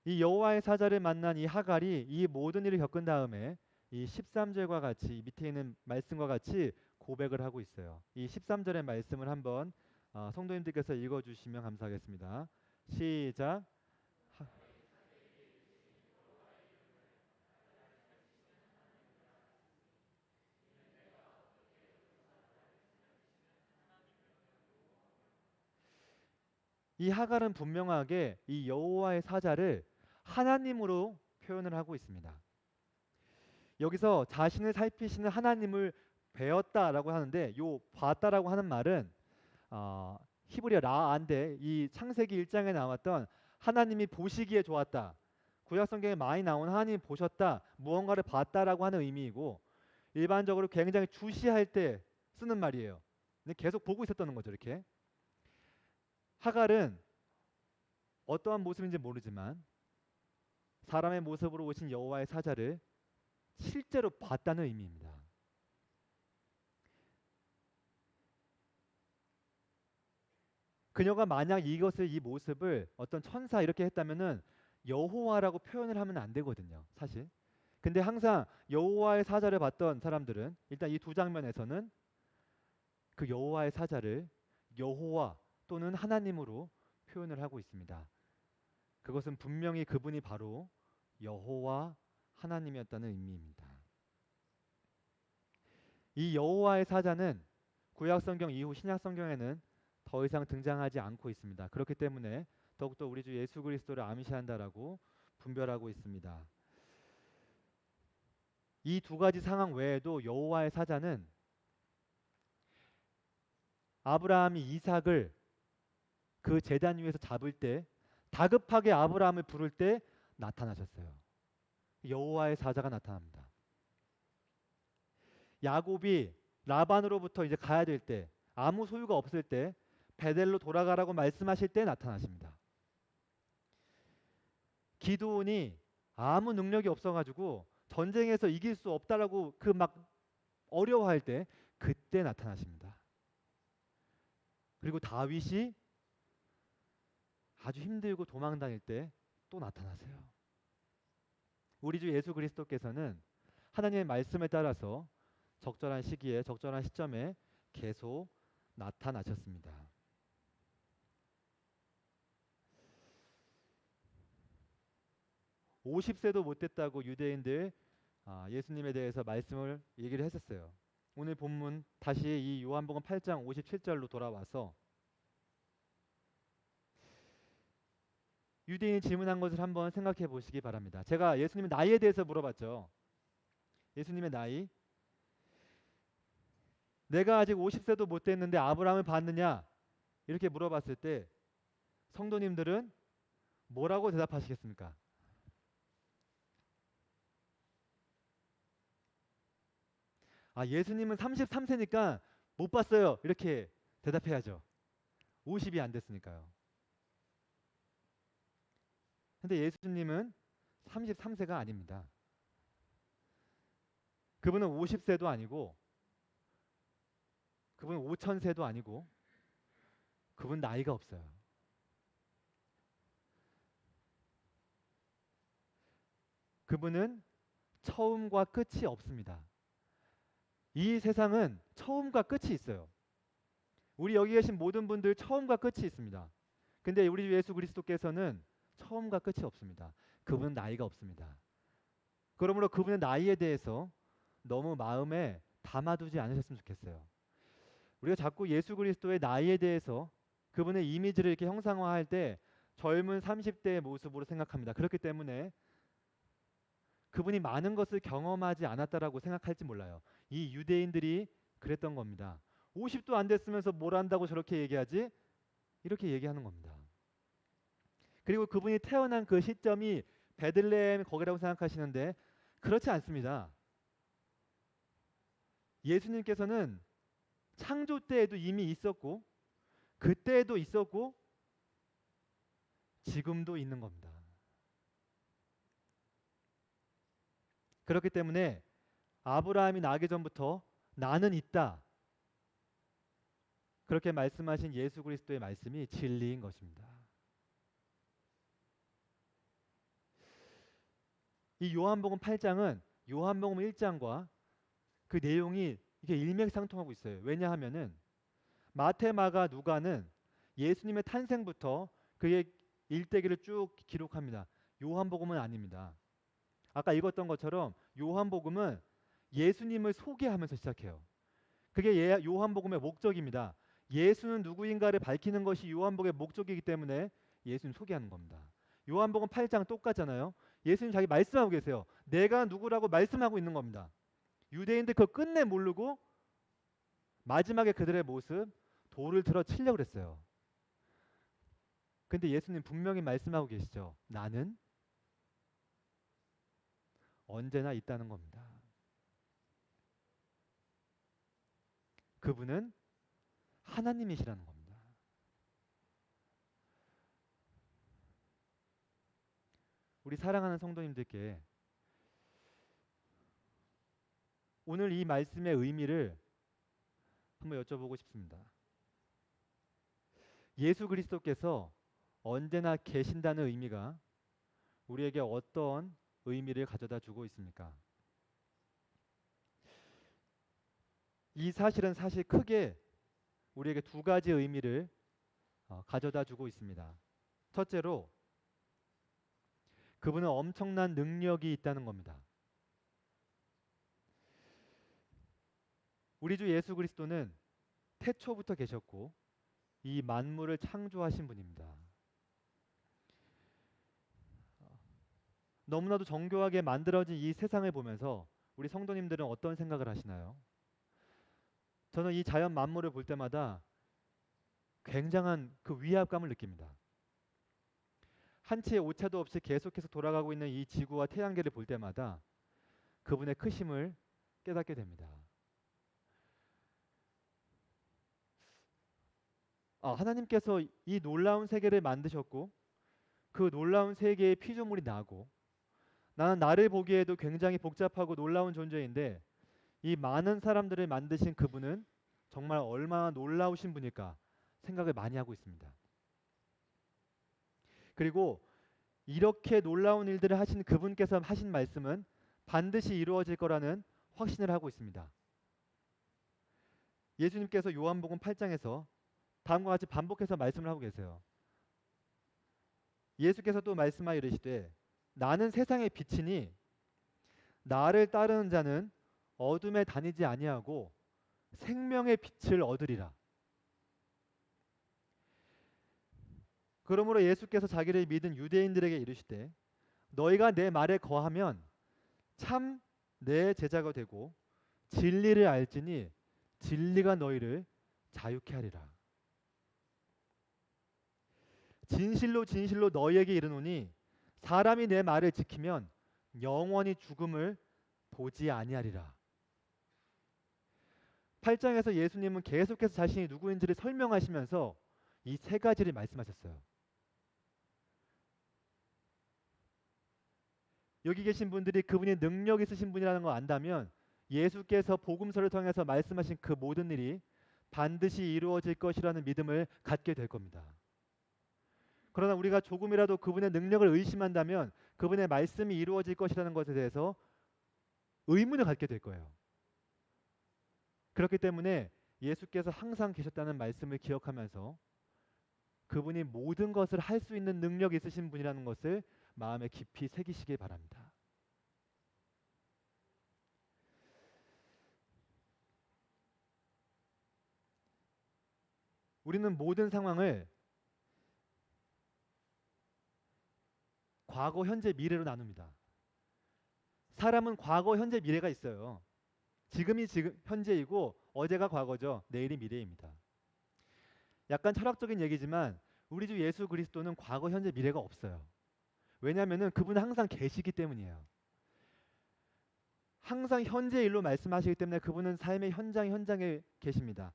이 여호와의 사자를 만난 이 하갈이 이 모든 일을 겪은 다음에 이 13절과 같이 밑에 있는 말씀과 같이 고백을 하고 있어요. 이 13절의 말씀을 한번 성도님들께서 읽어주시면 감사하겠습니다. 시작. 이 하갈은 분명하게 이 여호와의 사자를 하나님으로 표현을 하고 있습니다. 여기서 자신을 살피시는 하나님을 배웠다라고 하는데 요 봤다라고 하는 말은 히브리어 라안데 이 창세기 1장에 나왔던 하나님이 보시기에 좋았다. 구약 성경에 많이 나온 하나님이 보셨다. 무언가를 봤다라고 하는 의미이고 일반적으로 굉장히 주시할 때 쓰는 말이에요. 근데 계속 보고 있었다는 거죠. 이렇게. 하갈은 어떠한 모습인지 모르지만 사람의 모습으로 오신 여호와의 사자를 실제로 봤다는 의미입니다. 그녀가 만약 이 모습을 어떤 천사 이렇게 했다면은 여호와라고 표현을 하면 안 되거든요, 사실. 근데 항상 여호와의 사자를 봤던 사람들은 일단 이 두 장면에서는 그 여호와의 사자를 여호와 또는 하나님으로 표현을 하고 있습니다. 그것은 분명히 그분이 바로 여호와 하나님이었다는 의미입니다. 이 여호와의 사자는 구약 성경 이후 신약 성경에는 더 이상 등장하지 않고 있습니다. 그렇기 때문에 더욱더 우리 주 예수 그리스도를 암시한다라고 분별하고 있습니다. 이 두 가지 상황 외에도 여호와의 사자는 아브라함이 이삭을 그 제단 위에서 잡을 때 다급하게 아브라함을 부를 때 나타나셨어요. 여호와의 사자가 나타납니다. 야곱이 라반으로부터 이제 가야 될 때 아무 소유가 없을 때 베델로 돌아가라고 말씀하실 때 나타나십니다. 기드온이 아무 능력이 없어가지고 전쟁에서 이길 수 없다라고 그 막 어려워할 때 그때 나타나십니다. 그리고 다윗이 아주 힘들고 도망 다닐 때 또 나타나세요. 우리 주 예수 그리스도께서는 하나님의 말씀에 따라서 적절한 시기에 적절한 시점에 계속 나타나셨습니다. (50세도) 못 됐다고 유대인들 예수님에 대해서 말씀을 얘기를 했었어요. 오늘 본문 다시 이 요한복음 8장 57절로 돌아와서 유대인이 질문한 것을 한번 생각해 보시기 바랍니다. 제가 예수님의 나이에 대해서 물어봤죠. 예수님의 나이. 내가 아직 50세도 못 됐는데 아브라함을 봤느냐? 이렇게 물어봤을 때 성도님들은 뭐라고 대답하시겠습니까? 예수님은 33세니까 못 봤어요. 이렇게 대답해야죠. 50이 안 됐으니까요. 근데 예수님은 33세가 아닙니다. 그분은 50세도 아니고 그분은 5000세도 아니고 그분 나이가 없어요. 그분은 처음과 끝이 없습니다. 이 세상은 처음과 끝이 있어요. 우리 여기 계신 모든 분들 처음과 끝이 있습니다. 근데 우리 예수 그리스도께서는 처음과 끝이 없습니다. 그분은 나이가 없습니다. 그러므로 그분의 나이에 대해서 너무 마음에 담아두지 않으셨으면 좋겠어요. 우리가 자꾸 예수 그리스도의 나이에 대해서 그분의 이미지를 이렇게 형상화할 때 젊은 30대의 모습으로 생각합니다. 그렇기 때문에 그분이 많은 것을 경험하지 않았다라고 생각할지 몰라요. 이 유대인들이 그랬던 겁니다. 50도 안 됐으면서 뭘 한다고 저렇게 얘기하지? 이렇게 얘기하는 겁니다. 그리고 그분이 태어난 그 시점이 베들레헴 거기라고 생각하시는데 그렇지 않습니다. 예수님께서는 창조 때에도 이미 있었고 그때에도 있었고 지금도 있는 겁니다. 그렇기 때문에 아브라함이 나기 전부터 나는 있다. 그렇게 말씀하신 예수 그리스도의 말씀이 진리인 것입니다. 이 요한복음 8장은 요한복음 1장과 그 내용이 이게 일맥상통하고 있어요. 왜냐하면은 마태, 마가, 누가는 예수님의 탄생부터 그의 일대기를 쭉 기록합니다. 요한복음은 아닙니다. 아까 읽었던 것처럼 요한복음은 예수님을 소개하면서 시작해요. 그게 요한복음의 목적입니다. 예수는 누구인가를 밝히는 것이 요한복음의 목적이기 때문에 예수님 소개하는 겁니다. 요한복음 8장 똑같잖아요. 예수님 자기 말씀하고 계세요. 내가 누구라고 말씀하고 있는 겁니다. 유대인들 그걸 끝내 모르고 마지막에 그들의 모습 돌을 들어 치려고 그랬어요. 근데 예수님 분명히 말씀하고 계시죠. 나는 언제나 있다는 겁니다. 그분은 하나님이시라는 겁니다. 우리 사랑하는 성도님들께 오늘 이 말씀의 의미를 한번 여쭤보고 싶습니다. 예수 그리스도께서 언제나 계신다는 의미가 우리에게 어떤 의미를 가져다 주고 있습니까? 이 사실은 사실 크게 우리에게 두 가지 의미를 가져다 주고 있습니다. 첫째로 그분은 엄청난 능력이 있다는 겁니다. 우리 주 예수 그리스도는 태초부터 계셨고 이 만물을 창조하신 분입니다. 너무나도 정교하게 만들어진 이 세상을 보면서 우리 성도님들은 어떤 생각을 하시나요? 저는 이 자연 만물을 볼 때마다 굉장한 그 위압감을 느낍니다. 한치의 오차도 없이 계속해서 돌아가고 있는 이 지구와 태양계를 볼 때마다 그분의 크심을 깨닫게 됩니다. 하나님께서 이 놀라운 세계를 만드셨고 그 놀라운 세계의 피조물이 나고 나는 나를 보기에도 굉장히 복잡하고 놀라운 존재인데 이 많은 사람들을 만드신 그분은 정말 얼마나 놀라우신 분일까 생각을 많이 하고 있습니다. 그리고 이렇게 놀라운 일들을 하신 그분께서 하신 말씀은 반드시 이루어질 거라는 확신을 하고 있습니다. 예수님께서 요한복음 8장에서 다음과 같이 반복해서 말씀을 하고 계세요. 예수께서 또 말씀하여 이르시되 나는 세상의 빛이니 나를 따르는 자는 어둠에 다니지 아니하고 생명의 빛을 얻으리라. 그러므로 예수께서 자기를 믿은 유대인들에게 이르시되 너희가 내 말에 거하면 참 내 제자가 되고 진리를 알지니 진리가 너희를 자유케 하리라. 진실로 진실로 너희에게 이르노니 사람이 내 말을 지키면 영원히 죽음을 보지 아니하리라. 8장에서 예수님은 계속해서 자신이 누구인지를 설명하시면서 이 세 가지를 말씀하셨어요. 여기 계신 분들이 그분이 능력 있으신 분이라는 걸 안다면 예수께서 복음서를 통해서 말씀하신 그 모든 일이 반드시 이루어질 것이라는 믿음을 갖게 될 겁니다. 그러나 우리가 조금이라도 그분의 능력을 의심한다면 그분의 말씀이 이루어질 것이라는 것에 대해서 의문을 갖게 될 거예요. 그렇기 때문에 예수께서 항상 계셨다는 말씀을 기억하면서 그분이 모든 것을 할 수 있는 능력이 있으신 분이라는 것을 마음에 깊이 새기시길 바랍니다. 우리는 모든 상황을 과거, 현재, 미래로 나눕니다. 사람은 과거, 현재, 미래가 있어요. 지금이 지금 현재이고 어제가 과거죠. 내일이 미래입니다. 약간 철학적인 얘기지만 우리 주 예수 그리스도는 과거, 현재, 미래가 없어요. 왜냐하면 그분은 항상 계시기 때문이에요. 항상 현재 일로 말씀하시기 때문에 그분은 삶의 현장에 계십니다.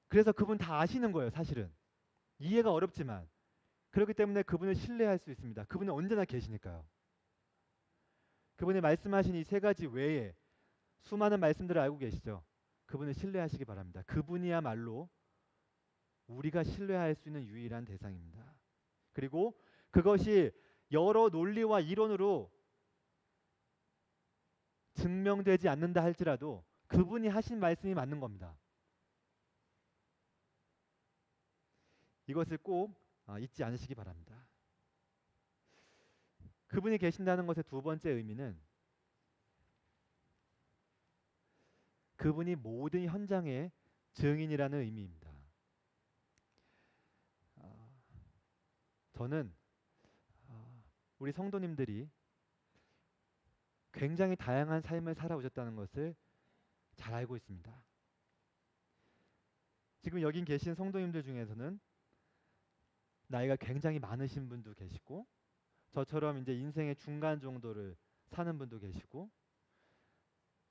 그래서 그분 다 아시는 거예요. 사실은 이해가 어렵지만 그렇기 때문에 그분을 신뢰할 수 있습니다. 그분은 언제나 계시니까요. 그분이 말씀하신 이 세 가지 외에 수많은 말씀들을 알고 계시죠. 그분을 신뢰하시기 바랍니다. 그분이야말로 우리가 신뢰할 수 있는 유일한 대상입니다. 그리고 그것이 여러 논리와 이론으로 증명되지 않는다 할지라도 그분이 하신 말씀이 맞는 겁니다. 이것을 꼭 잊지 않으시기 바랍니다. 그분이 계신다는 것의 두 번째 의미는 그분이 모든 현장의 증인이라는 의미입니다. 저는 우리 성도님들이 굉장히 다양한 삶을 살아오셨다는 것을 잘 알고 있습니다. 지금 여기 계신 성도님들 중에서는 나이가 굉장히 많으신 분도 계시고 저처럼 이제 인생의 중간 정도를 사는 분도 계시고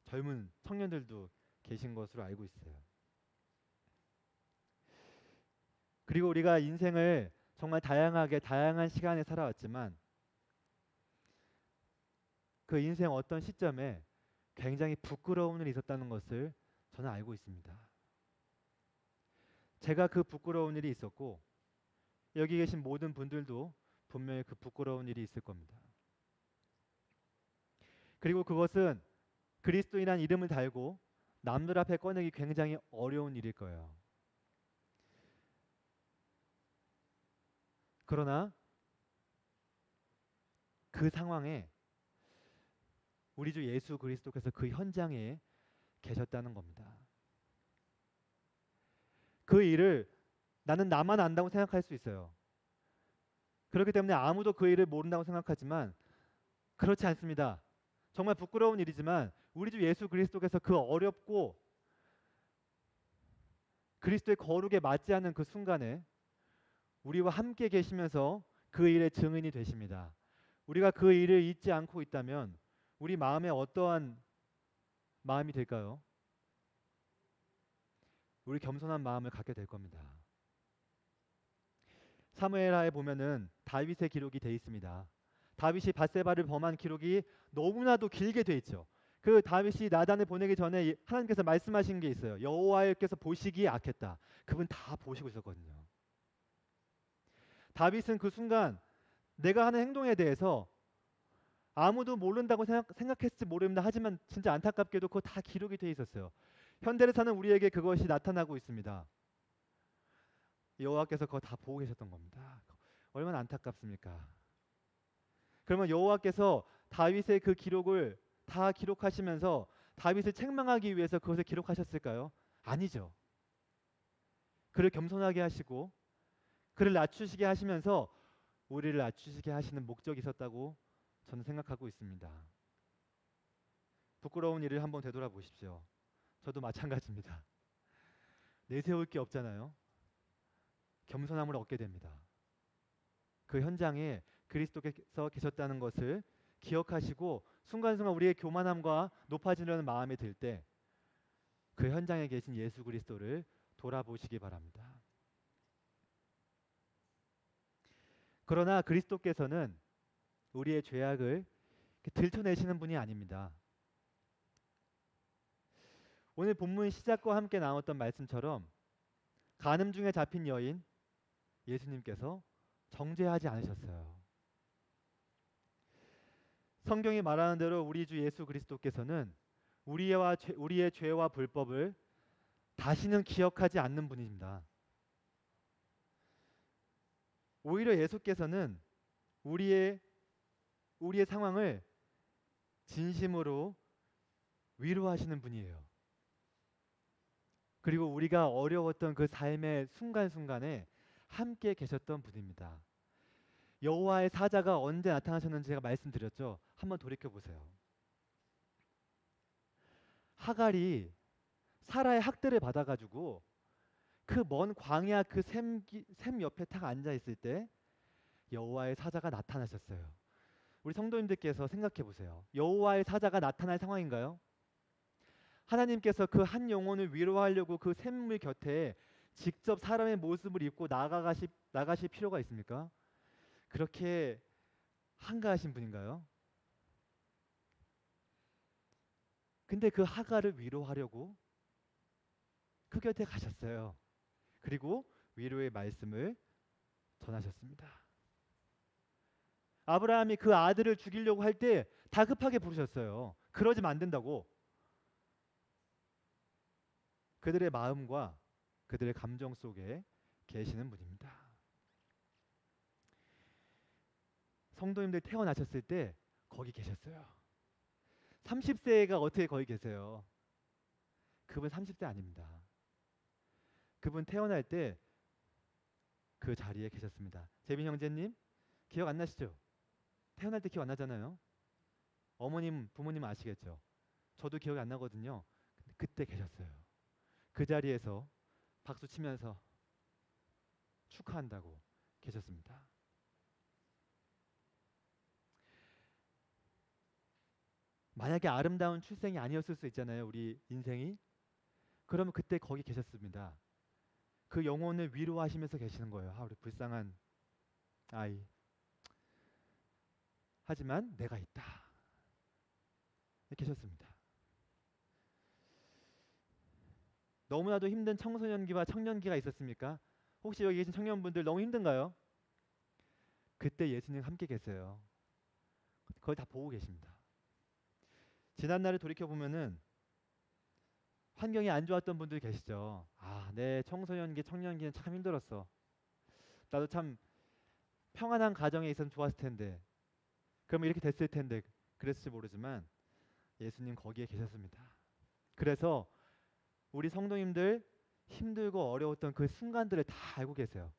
젊은 청년들도 계신 것으로 알고 있어요. 그리고 우리가 인생을 정말 다양하게 다양한 시간에 살아왔지만 그 인생 어떤 시점에 굉장히 부끄러운 일이 있었다는 것을 저는 알고 있습니다. 제가 그 부끄러운 일이 있었고 여기 계신 모든 분들도 분명히 그 부끄러운 일이 있을 겁니다. 그리고 그것은 그리스도인이라는 이름을 달고 남들 앞에 꺼내기 굉장히 어려운 일일 거예요. 그러나 그 상황에 우리 주 예수 그리스도께서 그 현장에 계셨다는 겁니다. 그 일을 나는 나만 안다고 생각할 수 있어요. 그렇기 때문에 아무도 그 일을 모른다고 생각하지만 그렇지 않습니다. 정말 부끄러운 일이지만 우리 주 예수 그리스도께서 그 어렵고 그리스도의 거룩에 맞지 않는 그 순간에 우리와 함께 계시면서 그 일의 증인이 되십니다. 우리가 그 일을 잊지 않고 있다면 우리 마음에 어떠한 마음이 될까요? 우리 겸손한 마음을 갖게 될 겁니다. 사무엘하에 보면은 다윗의 기록이 돼 있습니다. 다윗이 밧세바를 범한 기록이 너무나도 길게 돼 있죠. 그 다윗이 나단을 보내기 전에 하나님께서 말씀하신 게 있어요. 여호와께서 보시기에 악했다. 그분 다 보시고 있었거든요. 다윗은 그 순간 내가 하는 행동에 대해서 아무도 모른다고 생각했을지 모릅니다. 하지만 진짜 안타깝게도 그거 다 기록이 돼 있었어요. 현대를 사는 우리에게 그것이 나타나고 있습니다. 여호와께서 그거 다 보고 계셨던 겁니다. 얼마나 안타깝습니까? 그러면 여호와께서 다윗의 그 기록을 다 기록하시면서 다윗을 책망하기 위해서 그것을 기록하셨을까요? 아니죠. 그를 겸손하게 하시고 그를 낮추시게 하시면서 우리를 낮추시게 하시는 목적이 있었다고 저는 생각하고 있습니다. 부끄러운 일을 한번 되돌아보십시오. 저도 마찬가지입니다. 내세울 게 없잖아요. 겸손함을 얻게 됩니다. 그 현장에 그리스도께서 계셨다는 것을 기억하시고 순간순간 우리의 교만함과 높아지려는 마음이 들 때 그 현장에 계신 예수 그리스도를 돌아보시기 바랍니다. 그러나 그리스도께서는 우리의 죄악을 들춰내시는 분이 아닙니다. 오늘 본문 시작과 함께 나왔던 말씀처럼 간음 중에 잡힌 여인 예수님께서 정죄하지 않으셨어요. 성경이 말하는 대로 우리 주 예수 그리스도께서는 우리의 죄와 불법을 다시는 기억하지 않는 분입니다. 오히려 예수께서는 우리의 상황을 진심으로 위로하시는 분이에요. 그리고 우리가 어려웠던 그 삶의 순간순간에 함께 계셨던 분입니다. 여호와의 사자가 언제 나타나셨는지 제가 말씀드렸죠. 한번 돌이켜 보세요. 하갈이 사라의 학대를 받아가지고 그 먼 광야 그 샘 옆에 탁 앉아 있을 때 여호와의 사자가 나타나셨어요. 우리 성도님들께서 생각해 보세요. 여호와의 사자가 나타날 상황인가요? 하나님께서 그 한 영혼을 위로하려고 그 샘물 곁에 직접 사람의 모습을 입고 나가실 필요가 있습니까? 그렇게 한가하신 분인가요? 근데 그 하갈을 위로하려고 그 곁에 가셨어요. 그리고 위로의 말씀을 전하셨습니다. 아브라함이 그 아들을 죽이려고 할 때 다급하게 부르셨어요. 그러지면 안 된다고. 그들의 마음과 그들의 감정 속에 계시는 분입니다. 성도님들 태어나셨을 때 거기 계셨어요. 30세가 어떻게 거기 계세요? 그분 30세 아닙니다. 그분 태어날 때 그 자리에 계셨습니다. 재빈 형제님 기억 안 나시죠? 태어날 때 기억 안 나잖아요. 어머님, 부모님 아시겠죠? 저도 기억이 안 나거든요. 근데 그때 계셨어요. 그 자리에서 박수 치면서 축하한다고 계셨습니다. 만약에 아름다운 출생이 아니었을 수 있잖아요. 우리 인생이. 그러면 그때 거기 계셨습니다. 그 영혼을 위로하시면서 계시는 거예요. 아, 우리 불쌍한 아이. 하지만 내가 있다. 이렇게 계셨습니다. 너무나도 힘든 청소년기와 청년기가 있었습니까? 혹시 여기 계신 청년분들 너무 힘든가요? 그때 예수님 함께 계세요. 그걸 다 보고 계십니다. 지난날을 돌이켜보면은 환경이 안 좋았던 분들 계시죠. 아, 내 청소년기, 청년기는 참 힘들었어. 나도 참 평안한 가정에 있으면 좋았을 텐데. 그러면 이렇게 됐을 텐데. 그랬을지 모르지만 예수님 거기에 계셨습니다. 그래서 우리 성도님들 힘들고 어려웠던 그 순간들을 다 알고 계세요.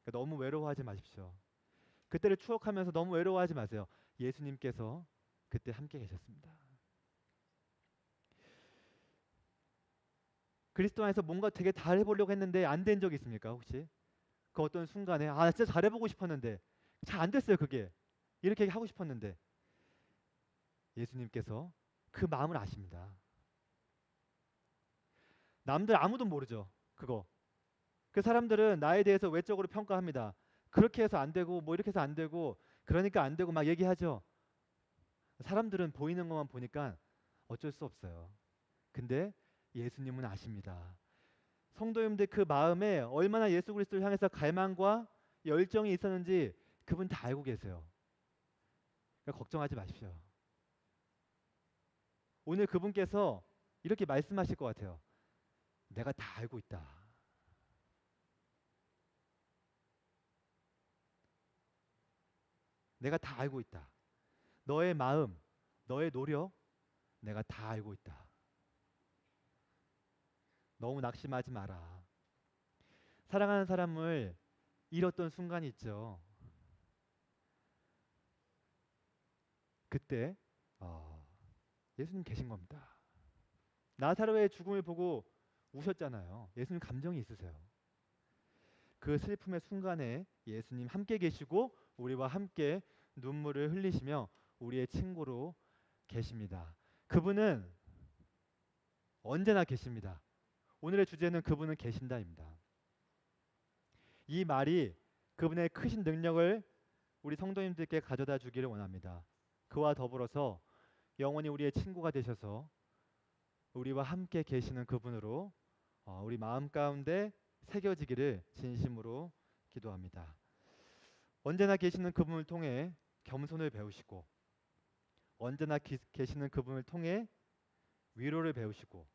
그러니까 너무 외로워하지 마십시오. 그때를 추억하면서 너무 외로워하지 마세요. 예수님께서 그때 함께 계셨습니다. 그리스도 안에서 뭔가 되게 잘 해보려고 했는데 안 된 적 있습니까? 혹시? 그 어떤 순간에 아, 나 진짜 잘해보고 싶었는데 잘 안 됐어요. 그게. 이렇게 하고 싶었는데 예수님께서 그 마음을 아십니다. 남들 아무도 모르죠. 그거. 그 사람들은 나에 대해서 외적으로 평가합니다. 그렇게 해서 안 되고 뭐 이렇게 해서 안 되고 그러니까 안 되고 막 얘기하죠. 사람들은 보이는 것만 보니까 어쩔 수 없어요. 근데 예수님은 아십니다. 성도님들 그 마음에 얼마나 예수 그리스도를 향해서 갈망과 열정이 있었는지 그분 다 알고 계세요. 그러니까 걱정하지 마십시오. 오늘 그분께서 이렇게 말씀하실 것 같아요. 내가 다 알고 있다. 내가 다 알고 있다. 너의 마음, 너의 노력, 내가 다 알고 있다. 너무 낙심하지 마라. 사랑하는 사람을 잃었던 순간이 있죠. 그때 예수님 계신 겁니다. 나사로의 죽음을 보고 우셨잖아요. 예수님 감정이 있으세요. 그 슬픔의 순간에 예수님 함께 계시고 우리와 함께 눈물을 흘리시며 우리의 친구로 계십니다. 그분은 언제나 계십니다. 오늘의 주제는 그분은 계신다입니다. 이 말이 그분의 크신 능력을 우리 성도님들께 가져다 주기를 원합니다. 그와 더불어서 영원히 우리의 친구가 되셔서 우리와 함께 계시는 그분으로 우리 마음 가운데 새겨지기를 진심으로 기도합니다. 언제나 계시는 그분을 통해 겸손을 배우시고 언제나 계시는 그분을 통해 위로를 배우시고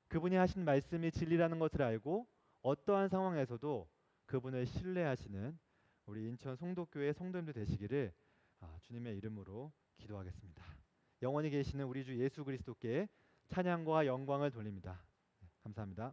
그분이 하신 말씀이 진리라는 것을 알고 어떠한 상황에서도 그분을 신뢰하시는 우리 인천 송도교회 성도님들 되시기를 주님의 이름으로 기도하겠습니다. 영원히 계시는 우리 주 예수 그리스도께 찬양과 영광을 돌립니다. 감사합니다.